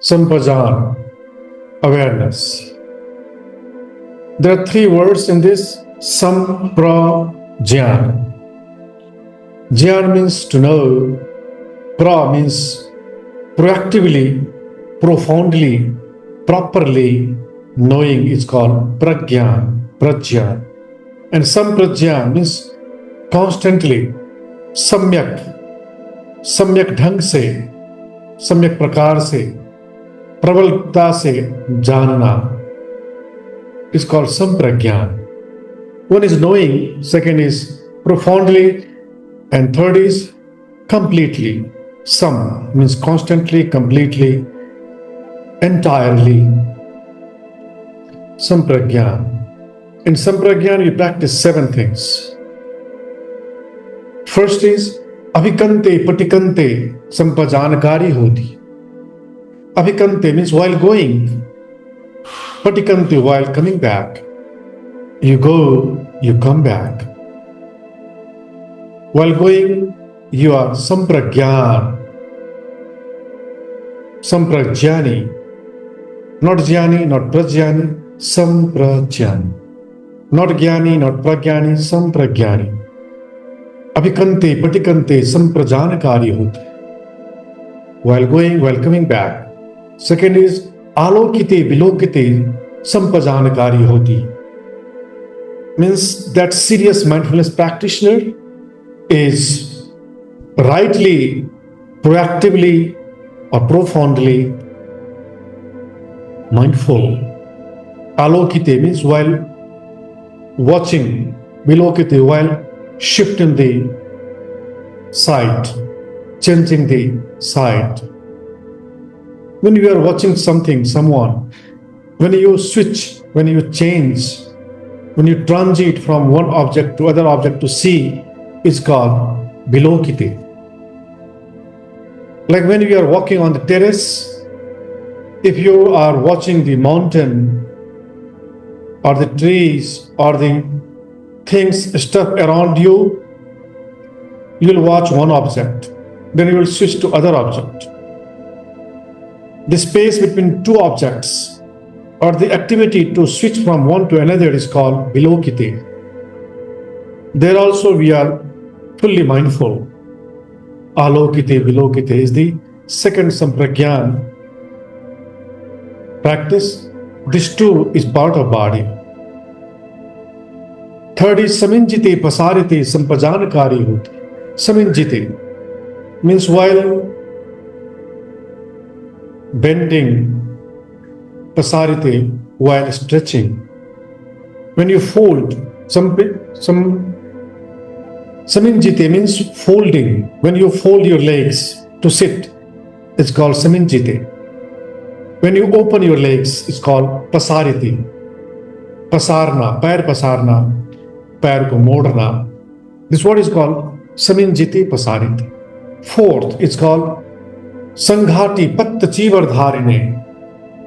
Sampajañña, awareness. There are three words in this: Sampajañña. Jnana means to know, pra means proactively, profoundly, properly knowing is called prajñāna. And sampajañña means constantly, samyak ढंग से, सम्यक प्रकार से, प्रबलता से जानना is called samprajñāna. One is knowing, second is profoundly, and third is completely. Sam means constantly, completely, entirely. Sampajañña. In Sampajañña, you practice 7 things. First is Abhikante patikante sampajanakari hoti. Abhikante means while going, patikante while coming back. You go, you come back. While going, you are samprajñāna. Samprajñāni. Not jnani, not prajñāni, samprajñāni. Not jnani, not prajñāni, samprajñāni. Abhikante, patikante, samprajanakari hoti. While going, while coming back. Second is alokite, vilokite, sampajanakari hoti. Means that serious mindfulness practitioner is rightly, proactively, or profoundly mindful. Alokite means while watching, vilokite while shifting the sight, changing the sight. When you are watching something, someone, when you switch, when you change, when you transit from one object to other object to see, it's called vilokite. Like when you are walking on the terrace, if you are watching the mountain or the trees or the things, stuff around you, you will watch one object, then you will switch to other object. The space between two objects or the activity to switch from one to another is called vilokite. There also we are fully mindful. Alokite, vilokite is the second sampajañña practice. This too is part of body. Third is saminjite pasarite sampajanakari hoti. Saminjite means while bending, pasarite while stretching. When you fold, saminjite means folding. When you fold your legs to sit, it's called saminjite. When you open your legs, it's called pasarite. Pasarna, पैर को मोड़ना. This what is called saminjite pasarite. Fourth, it's called sanghati pattachivardharine.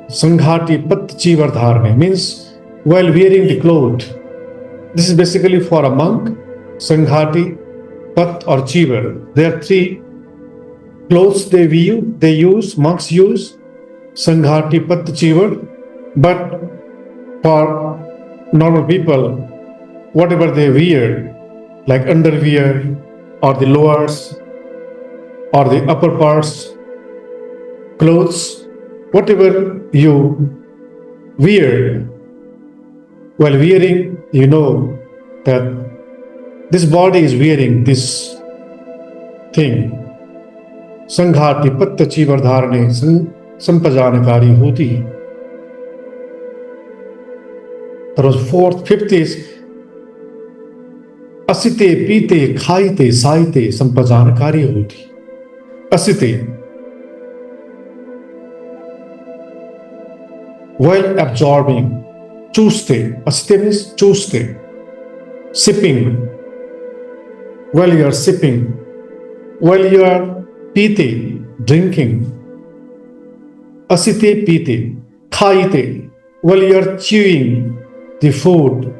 Sanghati pattachivardharine means while wearing the cloth. This is basically for a monk. Sanghati, pat or chivar. There are 3 clothes they use, monks use. Sanghati, pat, chivar. But for normal people, whatever they wear, like underwear or the lowers or the upper parts, clothes, whatever you wear, while wearing, you know that this body is wearing this thing. Sanghati pattachivardharane sampajanakari hoti. That was fourth. Fifth is asite, pite, khaite, saite, sampajanakari hoti. Asite, while absorbing, chuste. Asite means chuste. Sipping, while you are sipping, while you are pite, drinking. Asite, pite, khaite, while you are chewing the food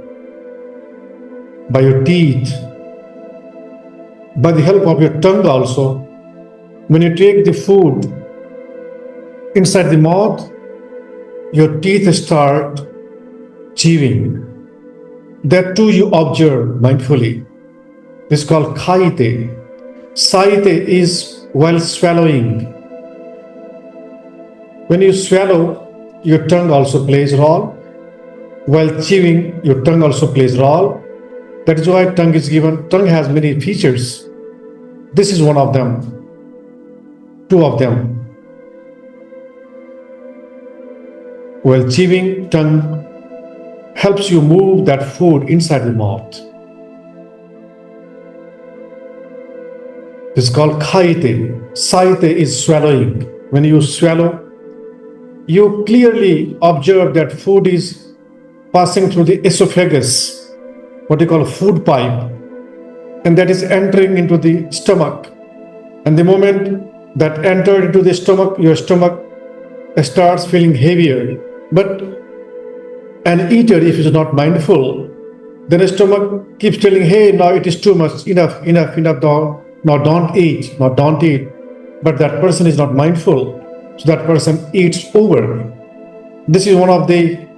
by your teeth, by the help of your tongue also. When you take the food inside the mouth, your teeth start chewing. That too you observe mindfully. This is called Kāyite. Saite is while swallowing. When you swallow, your tongue also plays a role. While chewing, your tongue also plays a role. That is why tongue is given. Tongue has many features. This is one of them. Two of them. While chewing, tongue helps you move that food inside the mouth. This is called Kāyite. Saite is swallowing. When you swallow, you clearly observe that food is passing through the esophagus, what you call a food pipe, and that is entering into the stomach. And the moment that entered into the stomach, your stomach starts feeling heavier. But an eater, if he is not mindful, then his stomach keeps telling, hey, now it is too much, enough, now don't eat, But that person is not mindful, so that person eats over. This is one of the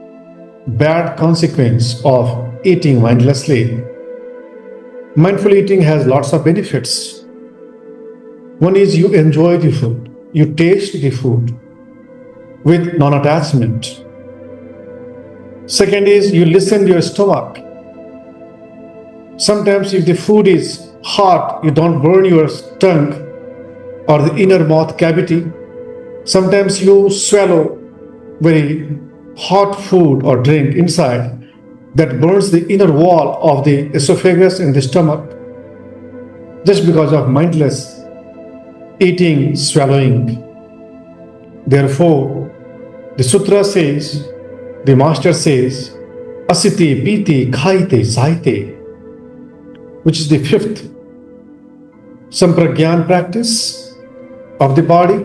bad consequences of eating mindlessly. Mindful eating has lots of benefits. One is you enjoy the food, you taste the food with non-attachment. Second is you listen to your stomach. Sometimes if the food is hot, you don't burn your tongue or the inner mouth cavity. Sometimes you swallow very hot food or drink inside that burns the inner wall of the esophagus and the stomach just because of mindless eating, swallowing. Therefore, the sutra says, the master says, asiti, piti, khaite, saite, which is the fifth Sampajañña practice of the body.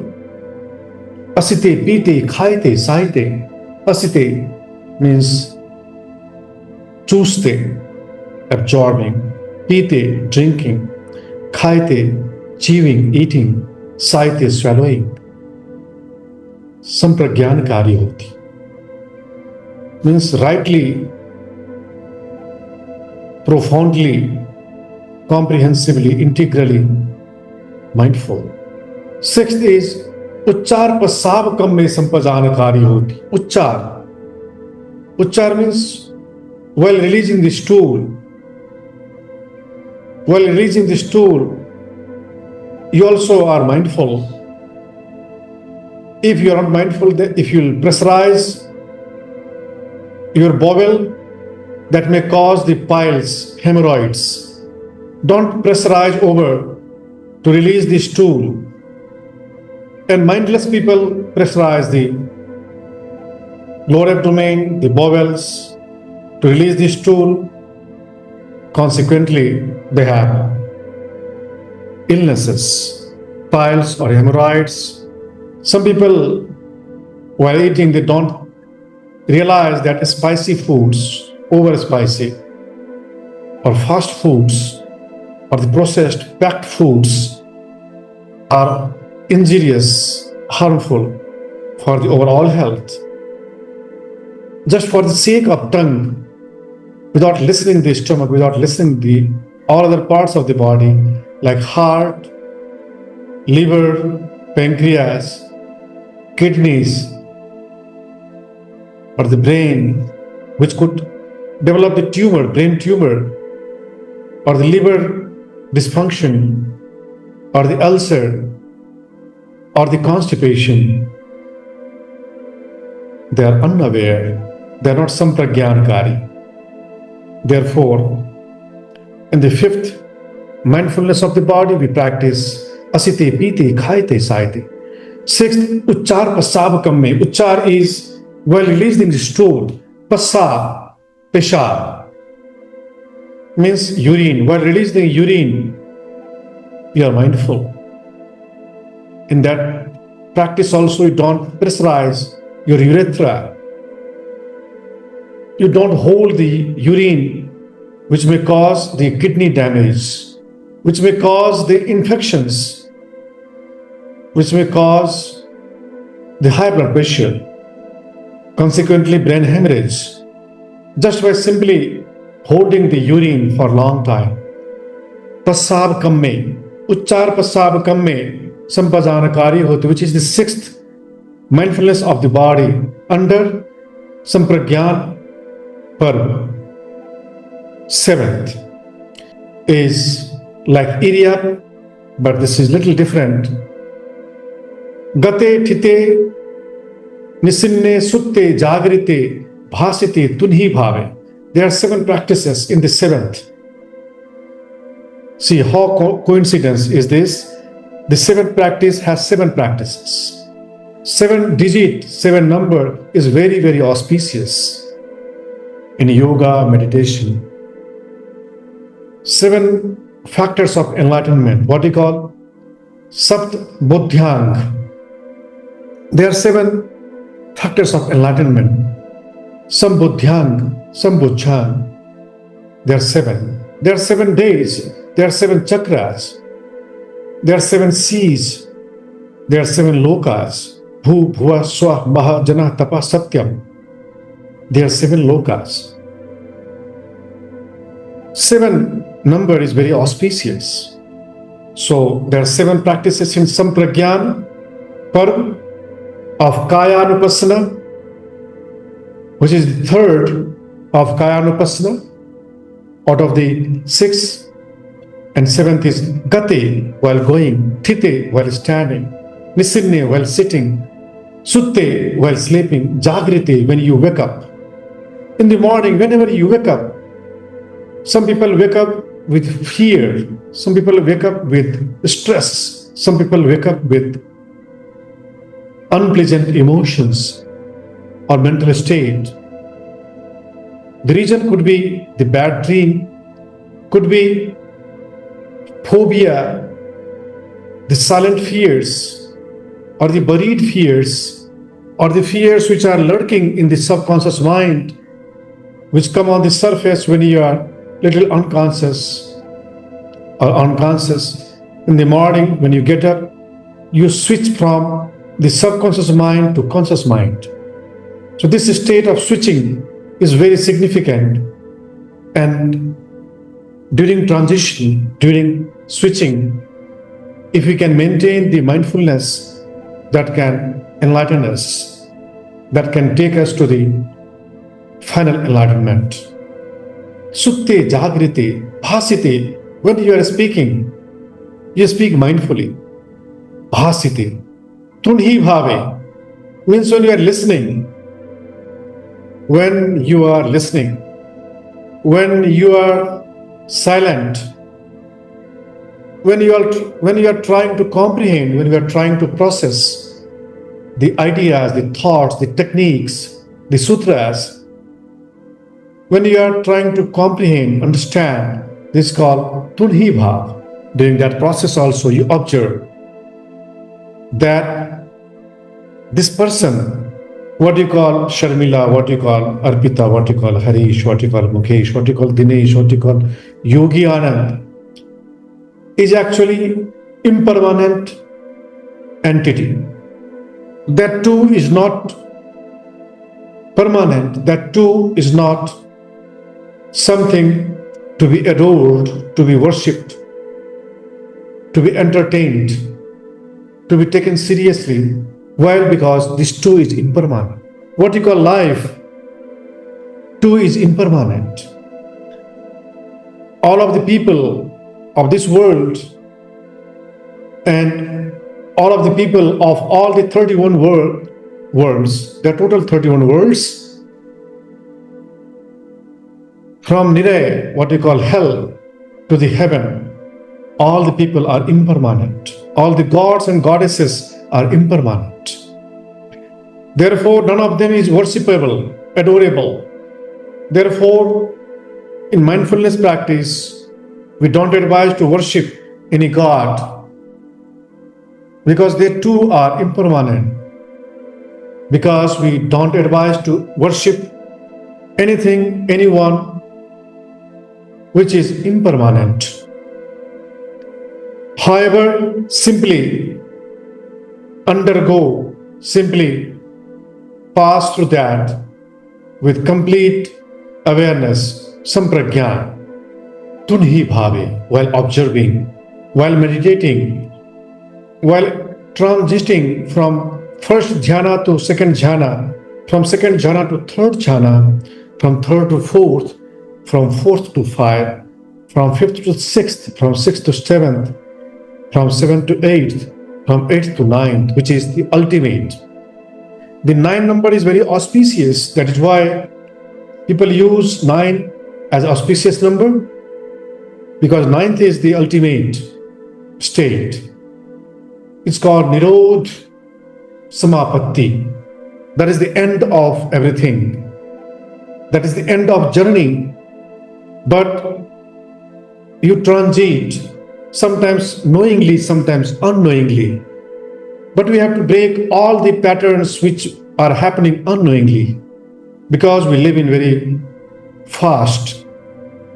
Asite, pite, khaite, saite. Asite means chuste, absorbing. Pite, drinking. Khaite, chewing, eating. Saite, swallowing. Sampajaññakari hoti. Means rightly, profoundly, comprehensively, integrally mindful. Sixth is Uchchar pasavakam me sampajaññakari hoti. Uchchar. Uchchar means while releasing the stool. While releasing the stool, you also are mindful. If you are not mindful, if you will pressurize your bowel, that may cause the piles, hemorrhoids. Don't pressurize over to release the stool. And mindless people pressurize the lower abdomen, the bowels, to release the stool. Consequently, they have illnesses, piles or hemorrhoids. Some people, while eating, they don't realize that spicy foods, over spicy, or fast foods, or the processed packed foods are injurious, harmful for the overall health. Just for the sake of tongue, without listening to the stomach, without listening to the all other parts of the body, like heart, liver, pancreas, kidneys, or the brain, which could develop the tumor, brain tumor, or the liver dysfunction, or the ulcer, or the constipation. They are unaware. They are not sampajaññakari. Therefore, in the fifth mindfulness of the body, we practice asite, pite, khaite, saite. Sixth, uchchar pasavakam me. Uchchar is while releasing the stool. Pasa, peshab, means urine. While releasing urine, you are mindful. In that practice also, you don't pressurize your urethra. You don't hold the urine, which may cause the kidney damage, which may cause the infections, which may cause the high blood pressure, consequently brain hemorrhage, just by simply holding the urine for a long time. Prasab kamme, uchchar prasab kamme, sampajañña hoti, which is the sixth mindfulness of the body under Sampajañña Parva. Seventh is like Iryap, but this is little different. Gate thite, nisinne sutte, jagrite, bhasite, tunhi bhave. There are 7 practices in the 7th. See how coincidence is this? The 7th practice has 7 practices. 7 digit, 7 number is very, very auspicious in yoga, meditation. 7 factors of enlightenment, what we call Sapt Buddhyang. There are 7 factors of enlightenment. Sambuddhyang, Sambuddhyang. There are 7. There are 7 days. There are 7 chakras. There are 7 seas. There are 7 lokas. Bhu, Bhuva, Swa, Maha, Jana, Tapa, Satyam. There are 7 lokas. 7 number is very auspicious. So there are 7 practices in Sampajañña Parva of Kāyānupassanā, which is the 3rd of Kayanupassana out of the 6th, and 7th is Gate while going, Thite while standing, Nisinne while sitting, Sutte while sleeping, Jagrite when you wake up. In the morning, whenever you wake up, some people wake up with fear, some people wake up with stress, some people wake up with unpleasant emotions or mental state. The reason could be the bad dream, could be phobia, the silent fears, or the buried fears, or the fears which are lurking in the subconscious mind, which come on the surface when you are little unconscious or unconscious. In the morning, when you get up, you switch from the subconscious mind to conscious mind. So this state of switching is very significant, and during transition, during switching, if we can maintain the mindfulness, that can enlighten us, that can take us to the final enlightenment. Sutte, Jagrite, Bhasite, when you are speaking, you speak mindfully. Bhasite, Tunhi Bhave, means when you are listening, when you are listening, when you are silent, when you are trying to comprehend, when you are trying to process the ideas, the thoughts, the techniques, the sutras, when you are trying to comprehend, understand, this is called Tunhi Bhav. During that process also you observe that this person, what you call Sharmila, what you call Arpita, what you call Harish, what you call Mukesh, what you call Dinesh, what you call Yogi Anand, is actually impermanent entity. That too is not permanent, that too is not something to be adored, to be worshipped, to be entertained, to be taken seriously. Why? Because this too is impermanent. What you call life, too is impermanent. All of the people of this world and all of the people of all the 31 worlds, the total 31 worlds, from Niraya, what we call hell, to the heaven, all the people are impermanent. All the gods and goddesses are impermanent. Therefore, none of them is worshipable, adorable. Therefore, in mindfulness practice, we don't advise to worship any god, because they too are impermanent. Because we don't advise to worship anything, anyone which is impermanent. However, simply undergo simply pass through that with complete awareness, Sampajañña, tunhi bhave, while observing, while meditating, while transiting from first jhana to second jhana, from second jhana to third jhana, from third to fourth, from fourth to fifth, from fifth to sixth, from sixth to seventh, from seventh to eighth, from eighth to ninth, which is the ultimate. The 9 number is very auspicious. That is why people use 9 as auspicious number, because 9th is the ultimate state. It's called Nirodh Samapatti. That is the end of everything. That is the end of journey. But you transit, sometimes knowingly, sometimes unknowingly. But we have to break all the patterns which are happening unknowingly, because we live in very fast,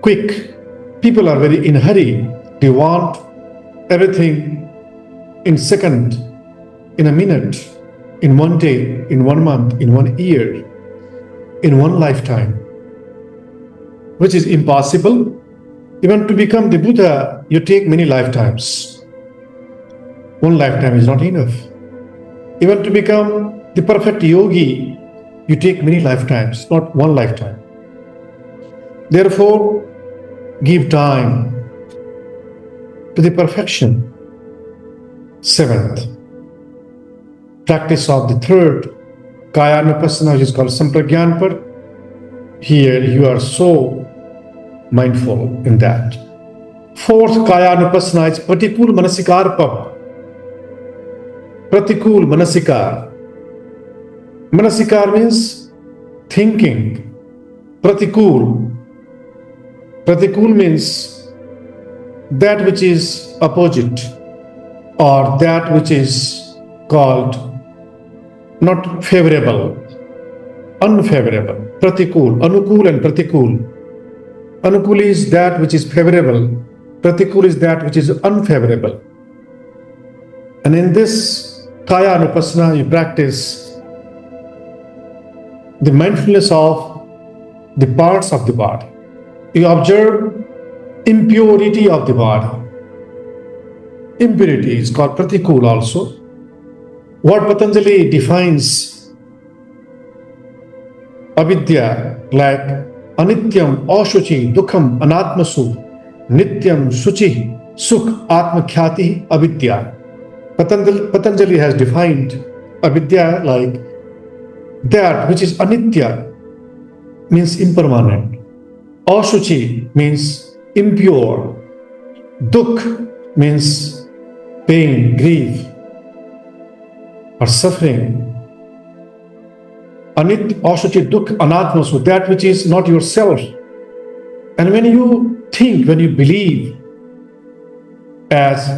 quick. People are very in a hurry. They want everything in second, in a minute, in one day, in 1 month, in 1 year, in one lifetime, which is impossible. Even to become the Buddha, you take many lifetimes. One lifetime is not enough. Even to become the perfect yogi, you take many lifetimes, not one lifetime. Therefore, give time to the perfection. 7th, practice of the 3rd, Kāyānupassanā, which is called Sampajañña. Here you are so mindful in that. 4th, Kāyānupassana is Pratikul Manasikarpam. Pratikul Manasikar. Manasikar means thinking. Pratikul. Pratikul means that which is opposite, or that which is called not favorable, unfavorable. Pratikul, Anukul and Pratikul. Anukul is that which is favorable. Pratikul is that which is unfavorable. And in this Kāyānupassana, you practice the mindfulness of the parts of the body. You observe impurity of the body. Impurity is called Pratikul also. What Patanjali defines avidya like anityam, ashuchi, dukkham, anatmasu, nityam, suchi, sukh, atmakhyati, avidya. Patanjali has defined avidya like that which is anitya, means impermanent. Ashuchi means impure. Dukkha means pain, grief, or suffering. Ashuchi, dukkha, anatmasu, that which is not yourself. And when you think, when you believe as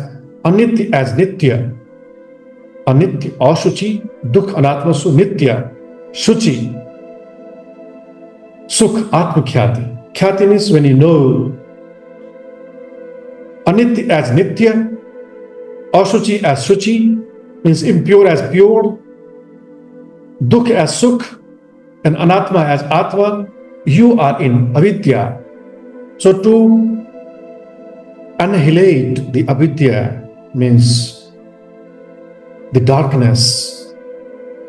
anitya, as nitya, anitya, ashuchi, dukkha, anatmasu, nitya, shuchi, sukh, atmakhyati. Khyati means when you know. Anitya as nitya, ashuchi as shuchi, means impure as pure, dukkha as sukh, and anatma as atma, you are in avidya. So to annihilate the avidya means the darkness,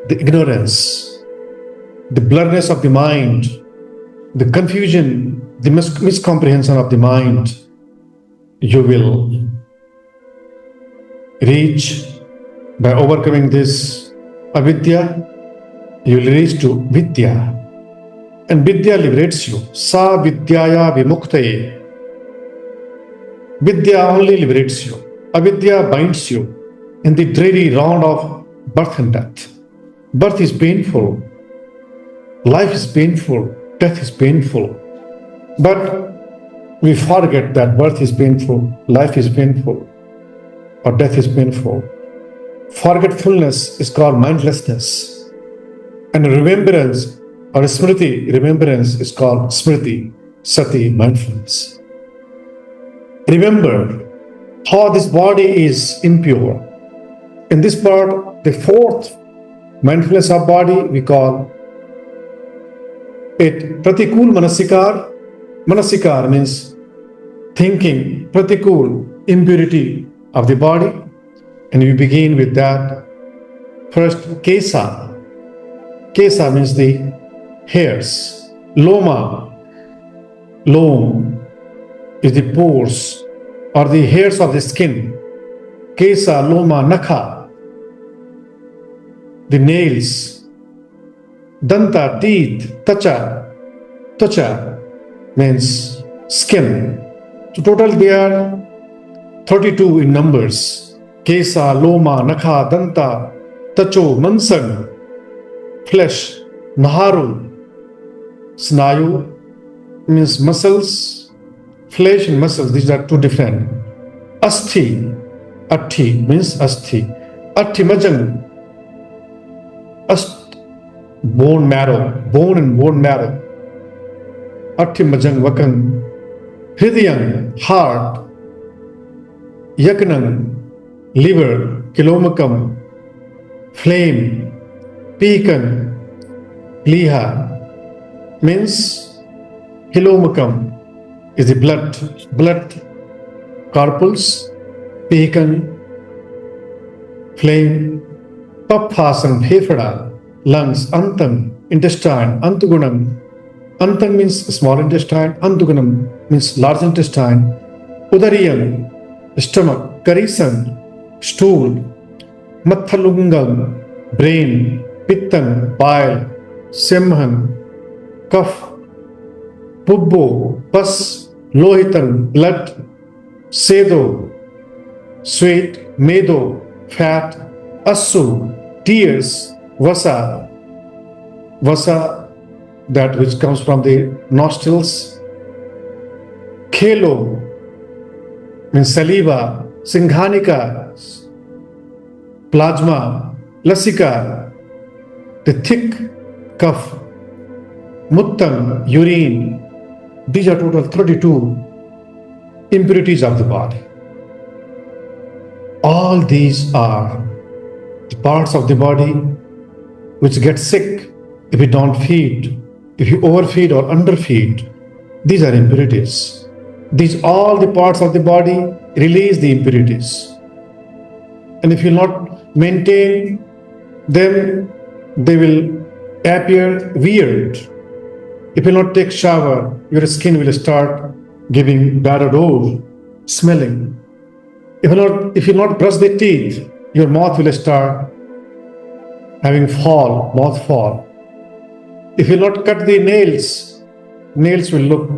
the ignorance, the blurriness of the mind, the confusion, the miscomprehension of the mind. You will reach, by overcoming this avidya, you will reach to vidya. And vidya liberates you. Sa vidyaya vimuktaye. Vidya only liberates you. Avidya binds you in the dreary round of birth and death. Birth is painful. Life is painful. Death is painful. But we forget that birth is painful, life is painful, or death is painful. Forgetfulness is called mindlessness. And remembrance, or smriti, remembrance, is called smriti, sati, mindfulness. Remember how this body is impure. In this part, the 4th mindfulness of body, we call it pratikul manasikar. Manasikar means thinking, pratikul, impurity of the body. And we begin with that. First, kesa. Kesa means the hairs. Loma, loam is the pores or the hairs of the skin. Kesa, loma, nakha, the nails. Danta, teeth. Tacha, twacha means skin. So total they are 32 in numbers. Kesa, loma, nakha, danta, tacho, mansang, flesh. Naharu, snayu means muscles. Flesh and muscles, these are two different. Asthi, atti means asthi. Atti majang, bone marrow, bone and bone marrow. Atti majang vakang. Hridayam, heart. Yaknam, liver. Kilomakam, flame. Pikan, liha means hilomakam is the blood corpuscles. Pikan, flame. Paphasam, phefada, lungs. Antam, intestine. Antugunam, antam means small intestine. Antugunam means large intestine. Udariyam, stomach. Karisam, stool. Mathalungam, brain. Pittan, bile. Semhan, kaf. Pubbo, pus. Lohitan, blood. Sedo, sweat. Medo, fat. Assu, tears. Vasa, that which comes from the nostrils. Khelo means saliva. Singhanika, plasma. Lasika, the thick cuff. Muttam, urine. These are total 32 impurities of the body. All these are the parts of the body which get sick if you don't feed, if you overfeed or underfeed. These are impurities. These all the parts of the body release the impurities. And if you not maintain them, they will appear weird. If you not take shower, your skin will start giving bad odor, smelling. If you not brush the teeth, your mouth will start having mouth fall. If you not cut the nails will look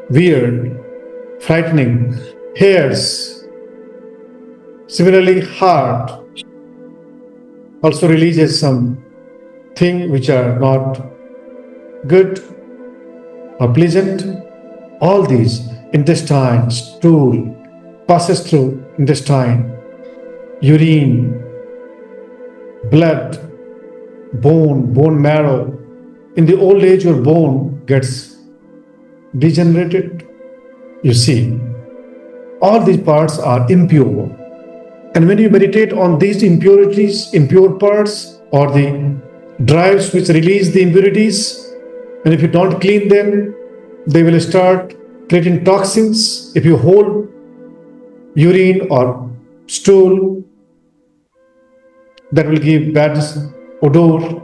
weird, frightening. Hairs, similarly heart, also releases some things which are not good or pleasant. All these, intestine, stool, passes through intestine, urine, blood, bone marrow. In the old age, your bone gets degenerated. You see, all these parts are impure. And when you meditate on these impurities, impure parts, or the drives which release the impurities, and if you don't clean them, they will start creating toxins. If you hold urine or stool, that will give bad odor,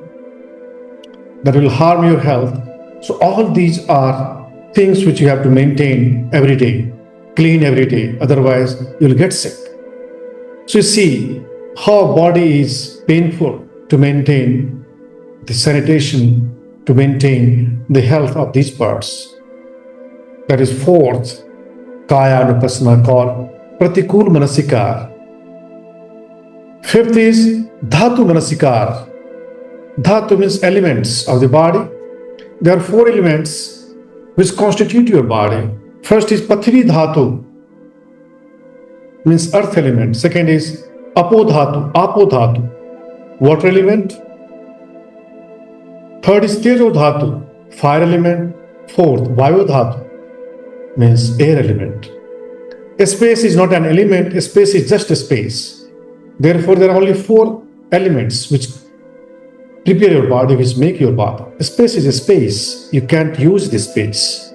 that will harm your health. So all these are things which you have to maintain every day, clean every day, otherwise you will get sick. So you see how body is painful to maintain the sanitation, to maintain the health of these parts. That is fourth, Kāyānupassanā called pratikul manasikar. Fifth is dhatu manasikar. Dhatu means elements of the body. There are 4 elements which constitute your body. First is pathvi dhatu, means earth element. Second is apo dhatu, water element. Third is tejo dhatu, fire element. Fourth, vayu dhatu, means air element. A space is not an element, a space is just a space. Therefore, there are only 4 elements which prepare your body, which make your body. Space is a space. You can't use this space.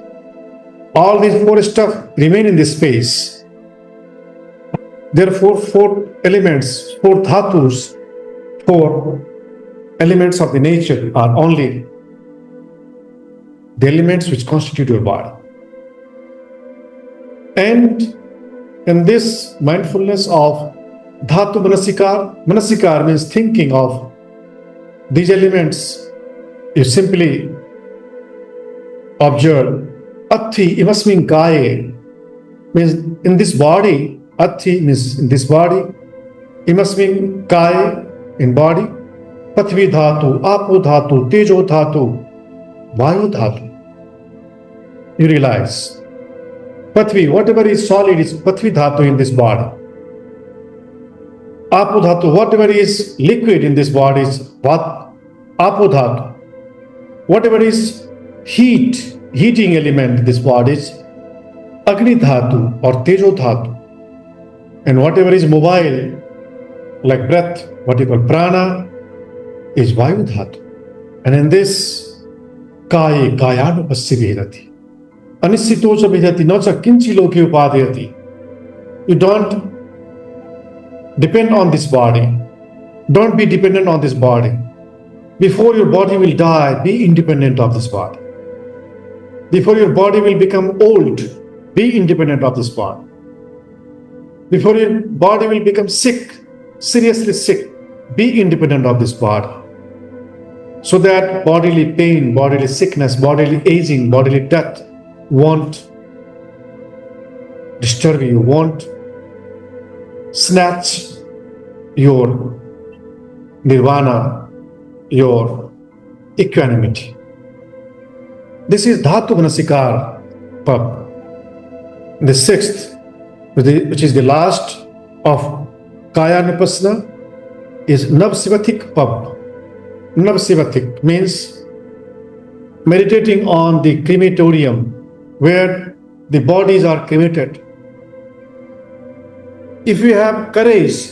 All these four stuff remain in this space. Therefore, four elements, four dhatus, four elements of the nature are only the elements which constitute your body. And in this mindfulness of dhatu manasikar means thinking of these elements, you simply observe Atti imasmin kaye, means in this body. Atti means in this body. Imasmin kaye, in body. Pathvi dhatu, apo dhatu, tejo dhatu, vayu dhatu. You realize Pathvi, whatever is solid is Pathvi dhatu in this body. Apo dhatu, whatever is liquid in this body is apo dhatu. Whatever is heating element in this body is Agni dhatu or Tejo dhatu. And whatever is mobile, like breath, what you call prana, is Vayu dhatu. And in this, Kāyānupassanā Anisitocha bhidati nocha kinchi loki upadhyati. You don't depend on this body. Don't be dependent on this body. Before your body will die, be independent of this body. Before your body will become old, be independent of this body. Before your body will become sick, seriously sick, be independent of this body. So that bodily pain, bodily sickness, bodily aging, bodily death won't disturb you, won't snatch your nirvana, your equanimity. This is Dhatu Manasikar Pab. The sixth, which is the last of Kāyānupassana, is Navsivatik Pab. Navsivatik means meditating on the crematorium where the bodies are cremated. If you have courage,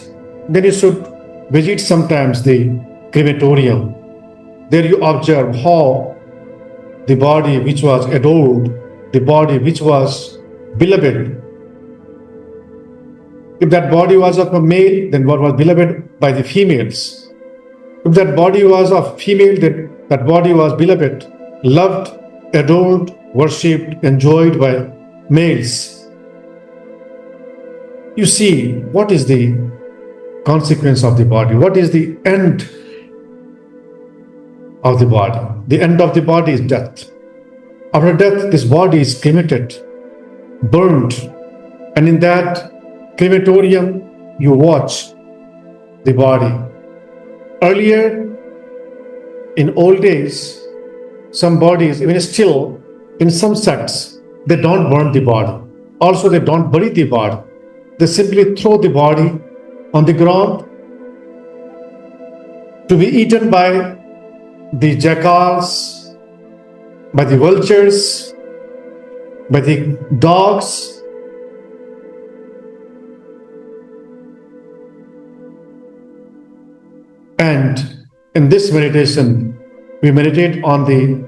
then you should visit sometimes the crematorium. There you observe how the body which was adored, the body which was beloved. If that body was of a male, then what was beloved by the females. If that body was of female, then that body was beloved, loved, adored, worshipped, enjoyed by males. You see, what is the consequence of the body? What is the end of the body? The end of the body is death. After death, this body is cremated, burned, and in that crematorium, you watch the body. Earlier, in old days, some bodies, even still, in some sects, they don't burn the body. Also, they don't bury the body. They simply throw the body on the ground to be eaten by the jackals, by the vultures, by the dogs. And in this meditation, we meditate on the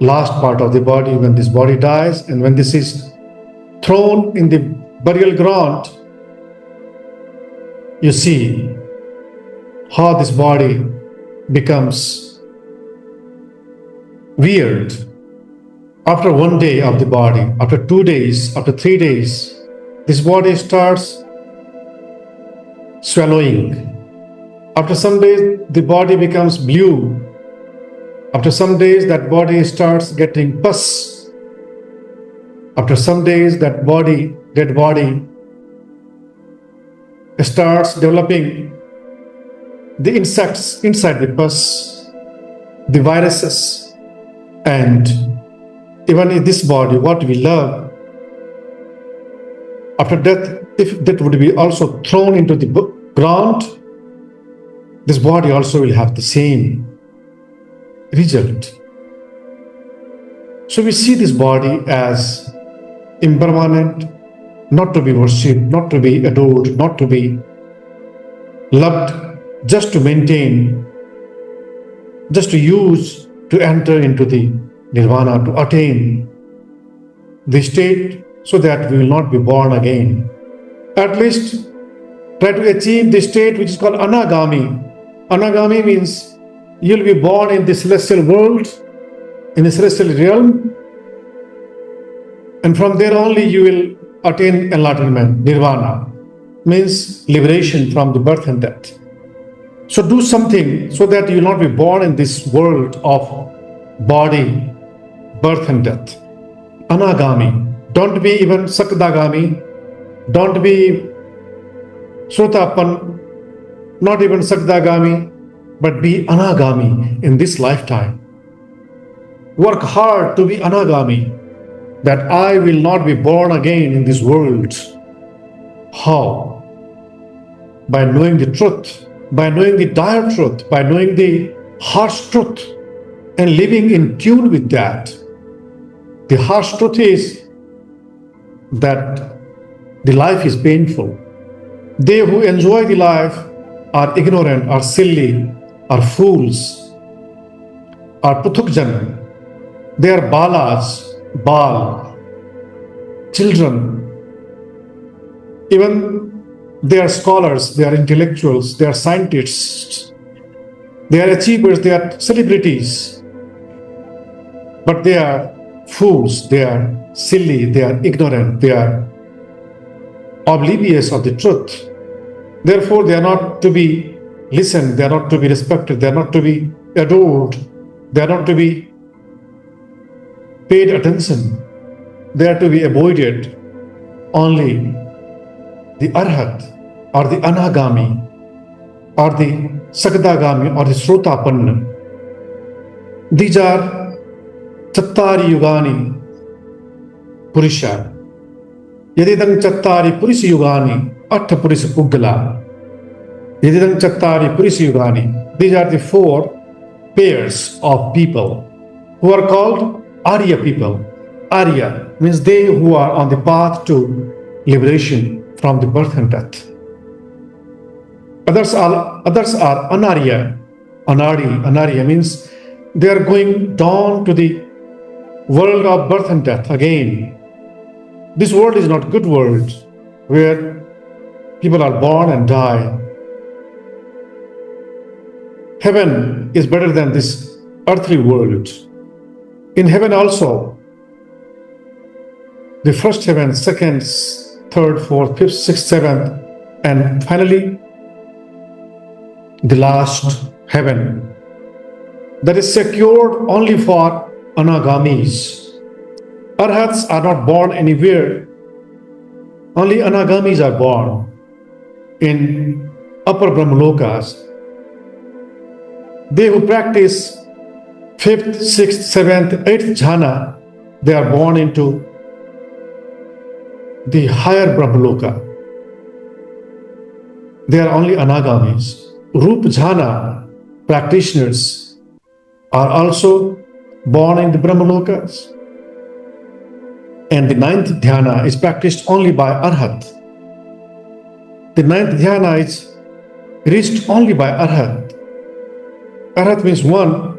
last part of the body when this body dies, and when this is thrown in the burial ground, you see how this body becomes weird. After one day of the body, after 2 days, after 3 days, this body starts swallowing. After some days, the body becomes blue. After some days, that body starts getting pus. After some days, that dead body starts developing the insects inside the pus, the viruses, and even in this body, what we love, after death, if that would be also thrown into the ground, this body also will have the same result. So we see this body as impermanent, not to be worshipped, not to be adored, not to be loved, just to maintain just to use to enter into the nirvana, to attain the state so that we will not be born again. At least try to achieve the state which is called anagami. Anagami means you will be born in the celestial world, in the celestial realm, and from there only you will attain enlightenment. Nirvana means liberation from the birth and death. So do something so that you will not be born in this world of body, birth and death. Anagami. Don't be even Sakdagami. Don't be Sotapan, not even Sakdagami, but be Anagami in this lifetime. Work hard to be Anagami, that I will not be born again in this world. How? By knowing the truth, by knowing the dire truth, by knowing the harsh truth, and living in tune with that. The harsh truth is that the life is painful. They who enjoy the life are ignorant, are silly, are fools, are puthukjan. They are balas, bal, children. Even they are scholars, they are intellectuals, they are scientists, they are achievers, they are celebrities. But they are fools, they are silly, they are ignorant, they are oblivious of the truth. Therefore, they are not to be listened, they are not to be respected, they are not to be adored, they are not to be paid attention, they are to be avoided. Only the Arhat or the Anagami or the Sakdagami or the Srotapanna. These are Chattari Yugani Purusha. Yadidang Chattari Purisi Yugani Atta Purisa Puggala. Yadidang Chattari Purisi Yugani. These are the four pairs of people who are called Arya people. Arya means they who are on the path to liberation from the birth and death. Others are Anarya. Anarya means they are going down to the world of birth and death again. This world is not a good world where people are born and die. Heaven is better than this earthly world. In heaven also, the first heaven, second, third, fourth, fifth, sixth, seventh, and finally the last heaven that is secured only for Anagamis. Arhats are not born anywhere. Only Anagamis are born in upper Brahmalokas. They who practice 5th, 6th, 7th, 8th jhana, they are born into the higher Brahmaloka. They are only Anagamis. Rup jhana practitioners are also born in the Brahmalokas. And the 9th dhyana is practiced only by Arhat. The 9th dhyana is reached only by Arhat. Arhat means one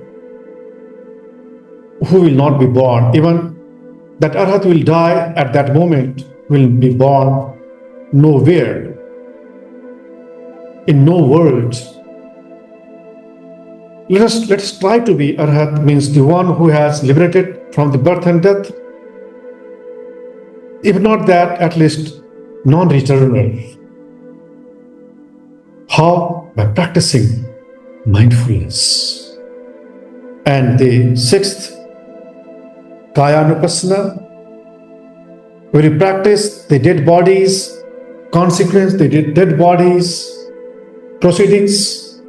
who will not be born. Even that Arhat will die at that moment, will be born nowhere, in no world. Let's try to be Arhat, means the one who has liberated from the birth and death. If not that, at least non-returner. How? By practicing mindfulness. And the 6th, Kāyānupassanā, where you practice the dead bodies, consequence, the dead bodies, proceedings,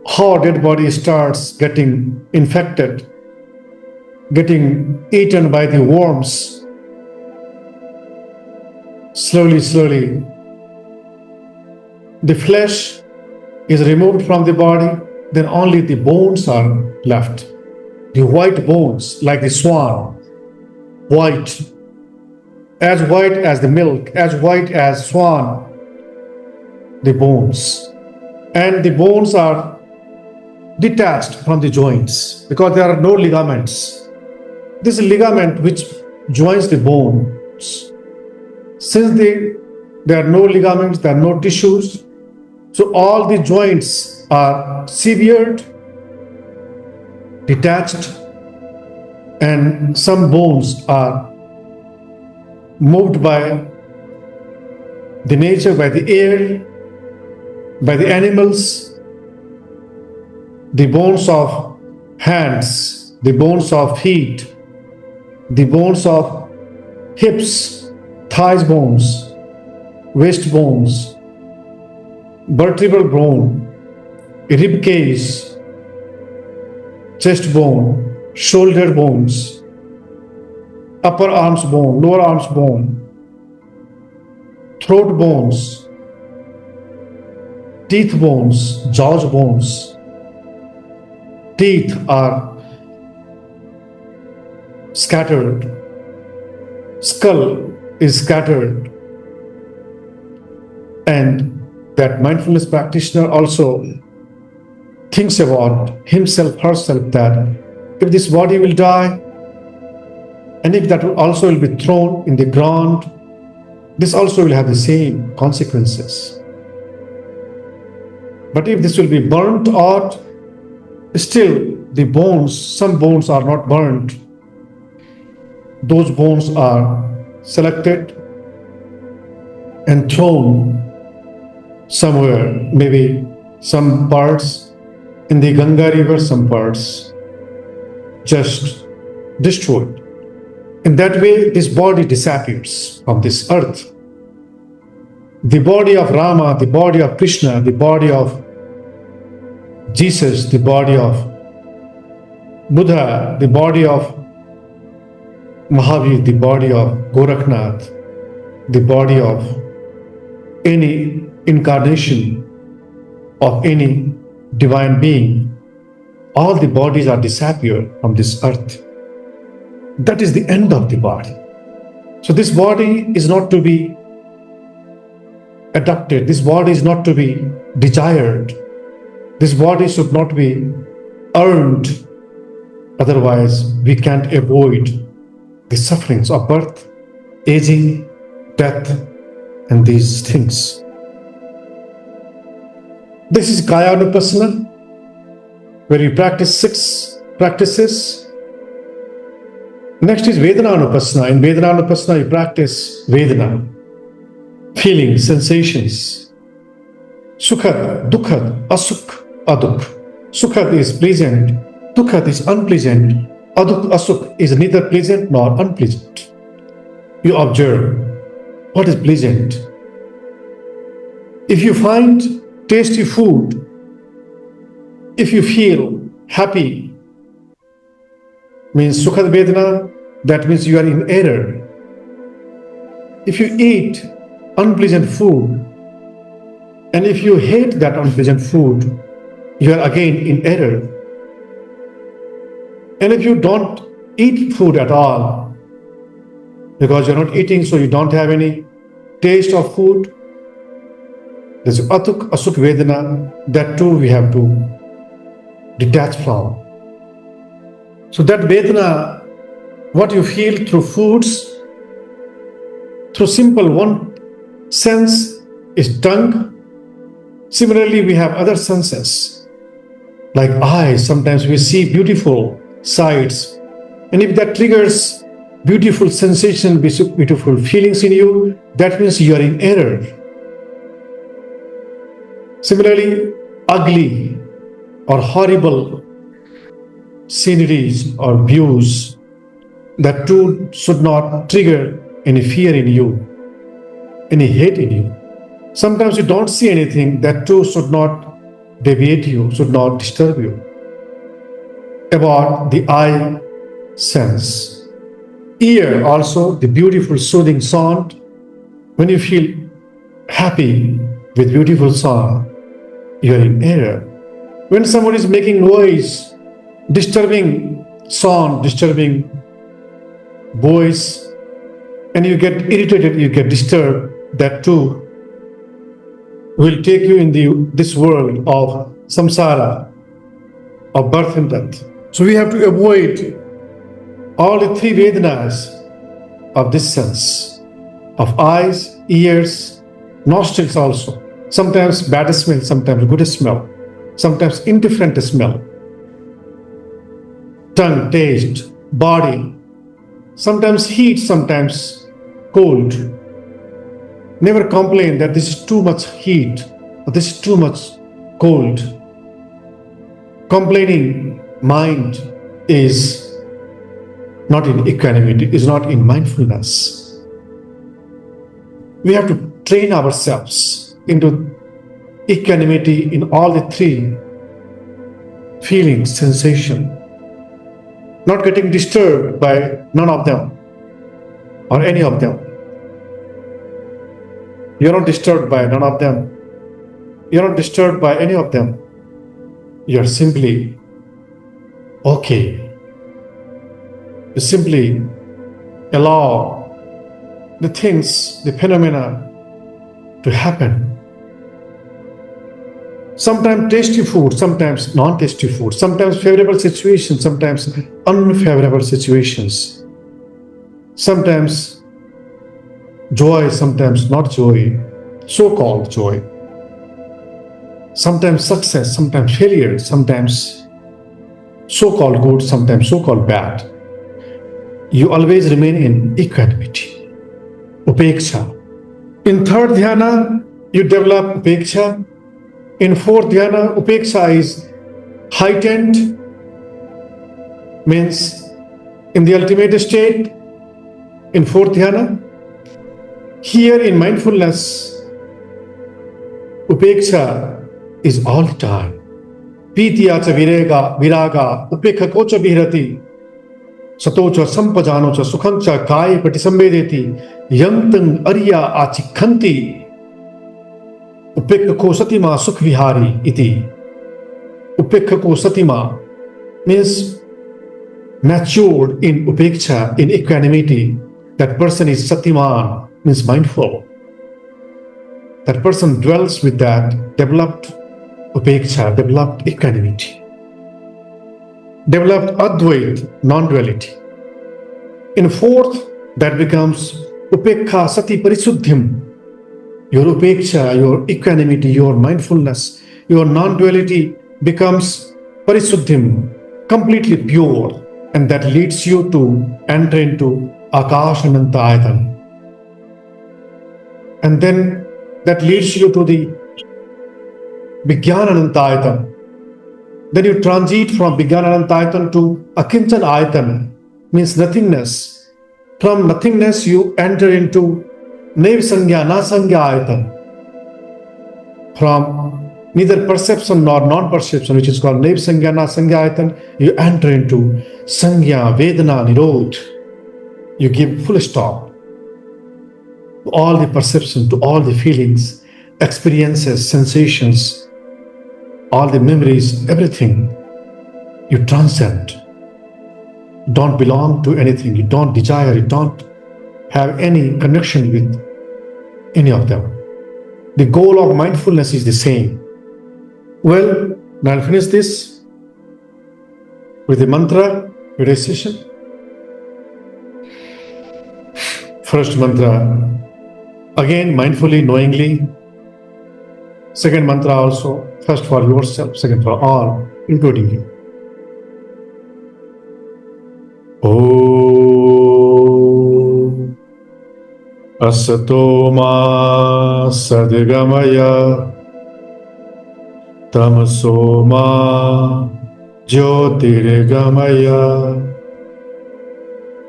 how dead body starts getting infected, getting eaten by the worms. Slowly, slowly, the flesh is removed from the body, then only the bones are left. The white bones, like the swan, white as the milk, as white as swan, the bones. And the bones are detached from the joints because there are no ligaments. This ligament which joins the bones, since there are no ligaments, there are no tissues, so all the joints are severed, detached, and some bones are moved by the nature, by the air, by the animals. The bones of hands, the bones of feet, the bones of hips, thighs bones, waist bones, vertebral bone, rib cage, chest bone, shoulder bones, upper arms bone, lower arms bone, throat bones, teeth bones, jaws bones. Teeth are scattered, skull is scattered, and that mindfulness practitioner also thinks about himself, herself, that if this body will die, and if that also will be thrown in the ground, this also will have the same consequences. But if this will be burnt out, still the bones, some bones are not burnt. Those bones are selected and thrown somewhere, maybe some parts in the Ganga river, some parts just destroyed. In that way, this body disappears from this earth. The body of Rama, the body of Krishna, the body of Jesus, the body of Buddha, the body of Mahavir, the body of Gorakhnath, the body of any incarnation of any divine being, all the bodies are disappeared from this earth. That is the end of the body. So this body is not to be adopted. This body is not to be desired. This body should not be earned. Otherwise, we can't avoid the sufferings of birth, aging, death, and these things. This is Kāyānupassanā, where we practice 6 practices. Next is Vedana-Nupassana. In Vedana-Nupassana, you practice Vedana, feelings, sensations. Sukhad, Dukkha, Asukh, Adukh. Sukhad is pleasant, Dukkha is unpleasant, Adukh, Asukh is neither pleasant nor unpleasant. You observe what is pleasant. If you find tasty food, if you feel happy, means Sukhad Vedana, that means you are in error. If you eat unpleasant food, and if you hate that unpleasant food, you are again in error. And if you don't eat food at all, because you're not eating, so you don't have any taste of food, there's Atuk, Asuk Vedana, that too we have to detach from. So that Vedana, what you feel through foods, through simple one sense is tongue. Similarly, we have other senses, like eyes. Sometimes we see beautiful sights, and if that triggers beautiful sensation, beautiful feelings in you, that means you are in error. Similarly, ugly or horrible sceneries or views, that too should not trigger any fear in you, any hate in you. Sometimes you don't see anything, that too should not deviate you, should not disturb you. About the eye sense. Ear also, the beautiful soothing sound. When you feel happy with beautiful sound, you are in error. When somebody is making noise, disturbing sound, disturbing voice, and you get irritated, you get disturbed, that too will take you in this world of samsara, of birth and death. So we have to avoid all the three Vedanas of this sense, of eyes, ears, nostrils also. Sometimes bad smell, sometimes good smell, sometimes indifferent smell. Tongue, taste, body, sometimes heat, sometimes cold. Never complain that this is too much heat or this is too much cold. Complaining mind is not in equanimity, is not in mindfulness. We have to train ourselves into equanimity in all the three feelings, sensation, not getting disturbed by none of them or any of them. You're not disturbed by none of them. You're not disturbed by any of them. You're simply okay. You simply allow the things, the phenomena to happen. Sometimes tasty food, sometimes non-tasty food, sometimes favorable situations, sometimes unfavorable situations, sometimes joy, sometimes not joy, so-called joy, sometimes success, sometimes failure, sometimes so-called good, sometimes so-called bad. You always remain in equanimity, upeksha. In third dhyana, you develop upeksha. In fourth dhyana, upeksha is heightened, means in the ultimate state, in fourth dhyana. Here in mindfulness, upeksha is all the time. Pitiya cha viraga, upekha kocha bihirati, satocha sampajañña sukhancha kai patisambedeti, yantang arya achikhanti, upekha ko satima sukh vihari iti. Upekha ko satima means matured in upeksha, in equanimity. That person is satiman, means mindful. That person dwells with that developed upeksha, developed equanimity, developed Adwait, non-duality. In fourth, that becomes upekha sati parisuddhim. Your upeksha, your equanimity, your mindfulness, your non-duality becomes parisuddhim, completely pure, and that leads you to enter into Anattā. And then that leads you to the Anattā. Then you transit from Anattā to Akincana, means nothingness. From nothingness you enter into Naivasañña, Nasañña. From neither perception nor non-perception, which is called Naivasañña, Nasañña, you enter into Sañña, Vedana, Nirodha. You give full stop to all the perception, to all the feelings, experiences, sensations, all the memories, everything. You transcend. You don't belong to anything. You don't desire. You don't have any connection with any of them. The goal of mindfulness is the same. Well, now I'll finish this with the mantra meditation. First mantra, again mindfully, knowingly. Second mantra also, first for yourself, second for all, including you. Om Asato Ma Sadgamaya Tamaso Ma Jyotirgamaya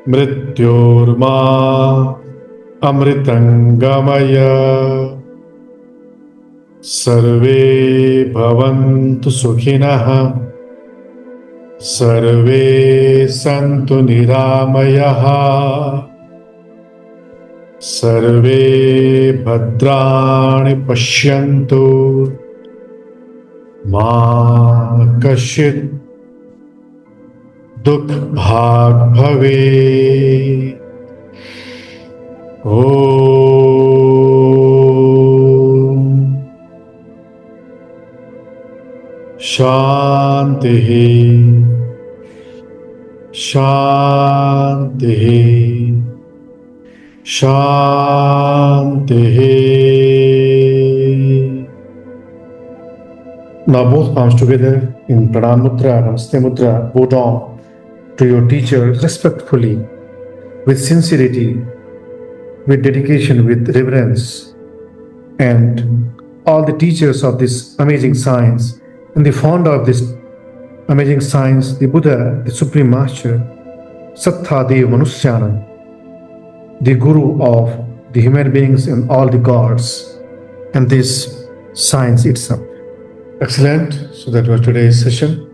Mrityorma Amritangamaya Sarve Bhavantu Sukhinaha Sarve Santu Niramayaha Sarve Bhadrani Pashyantu Ma Kashit Dukkha Bhag Bhave. Om Shanti, Shanti, Shanti. Now both palms together in Pranam Mudra, Namaste Mudra. Bow down to your teacher respectfully, with sincerity, with dedication, with reverence, and all the teachers of this amazing science and the founder of this amazing science, the Buddha, the Supreme Master, Sattva Manusyanam, the Guru of the human beings and all the gods, and this science itself. Excellent. So that was today's session.